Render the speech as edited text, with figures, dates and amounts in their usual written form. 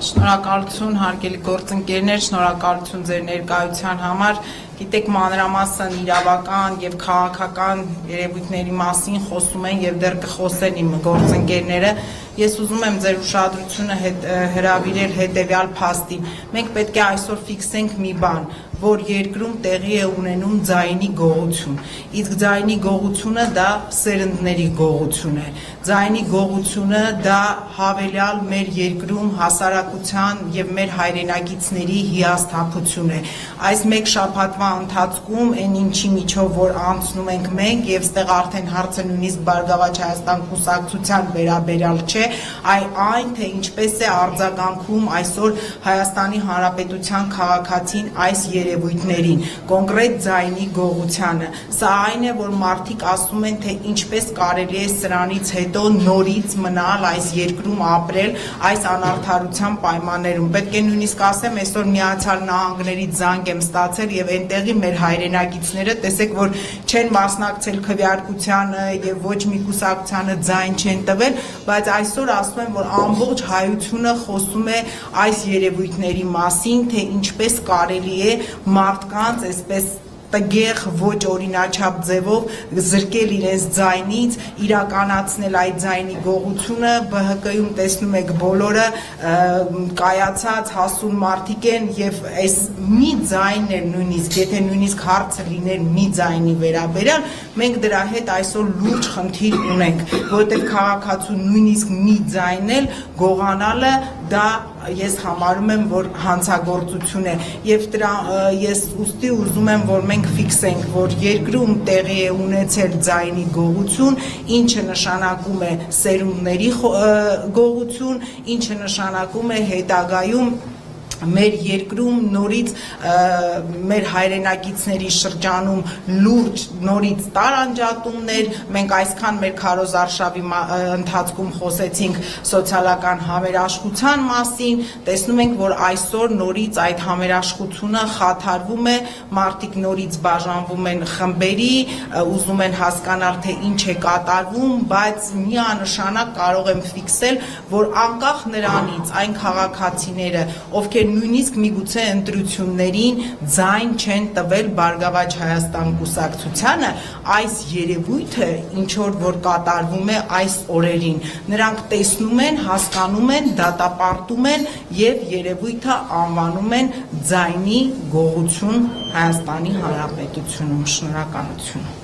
Շնորհակալություն հարգելի գործընկերներ, շնորհակալություն ձեր ներկայության համար։ Գիտեք, մանրամասն իրավական եւ քաղաքական երևույթների մասին խոսում են եւ դեռ կխոսեն իմ գործընկերները։ Ես ուզում եմ ձեր ուշադրությունը հրավիրել հետեւյալ փաստին։ Մենք պետք է այսօր ֆիքսենք մի բան, որ երկրում տեղի է ունենում ձայնի գողություն։ Իսկ ձայնի գողությունը դա սերնդների գողություն է։ Ձայնի գողությունը դա հավելյալ մեր երկրում հասարակության եւ մեր հայրենակիցների հիասթափություն է։ Այս մեկ շաբաթվա ընթացքում այն ինչի միջով որ անցնում ենք մենք եւ ստեղ արդեն հարցը նույնիսկ Բարգավաճ Հայաստան կուսակցության վերաբերյալ չէ, այն թե ինչպես է արձագանքում այսօր Հայաստանի Հանրապետության քաղաքացին այս երևույթներին, կոնկրետ ձայնի գողությանը։ Սա այն է, որ մարդիկ ասում են, թե ինչպես կարելի է սրանից հետո նորից մնալ այս երկրում ապրել այս անարդարության պայմաններում։ Պետք է նույնիսկ ասեմ, այսօր Միացյալ Նահանգներից զանգ եմ ստացել եւ այնտեղի մեր հայրենակիցները տեսեք, որ չեն մասնակցել քվեարկությանը եւ ոչ մի կուսակցությանը ձայն չեն տվել, բայց այսօր ասում են, որ ամբողջ հայությունը խոսում է այս երևույթների մասին, թե ինչպես կարելի է մարդկանց այսպես տգեղ ոչ օրինաչափ ձևով զրկել իրենց ձայնից, իրականացնել այդ ձայնի գողությունը, ԲՀԿ-ում տեսնում եք բոլորը կայացած հասուն մարդիկ են եւ այս մի ձայնն էլ նույնիսկ, եթե նույնիսկ հարցը լիներ մի ձայնի վերաբերյալ, մենք դրա հետ այսօր լուրջ խնդիր ունենք, որովհետեւ քաղաքացու նույնիսկ մի ձայն էլ գողանալը դա ես համարում եմ, որ հանցագործություն է եւ ես ուստի ուզում եմ, որ մենք ֆիքսենք, որ երկրում տեղի է ունեցել ձայնի գողություն, ինչը նշանակում է սերունդների գողություն, ինչը նշանակում է հետագայում մեր երկրում նորից մեր հայրենակիցների շրջանում լուրջ նորից տարանջատումներ, մենք այսքան մեր քարոզարշավի ընթացքում խոսեցինք սոցիալական համերաշխության մասին, տեսնում ենք, որ այսօր նորից այդ համերաշխությունը խաթարվում է, մարդիկ նորից բաժանվում են խմբերի, ուզում են հասկանալ, թե ինչ է կատարվում, բայց միանշանակ կարող եմ ֆիքսել, որ անկախ նրանից այն քաղաքացիները, ովքեր նույնիսկ միգուցե ընտրություններին ձայն չեն տվել Բարգավաճ Հայաստան կուսակցությանը, այս երևույթը ինչ որ կատարվում է այս օրերին, նրանք տեսնում են, հասկանում են, դատապարտում են եւ երևույթը անվանում են ձայնի գողություն Հայաստանի Հանրապետությունում։ Շնորհակալություն։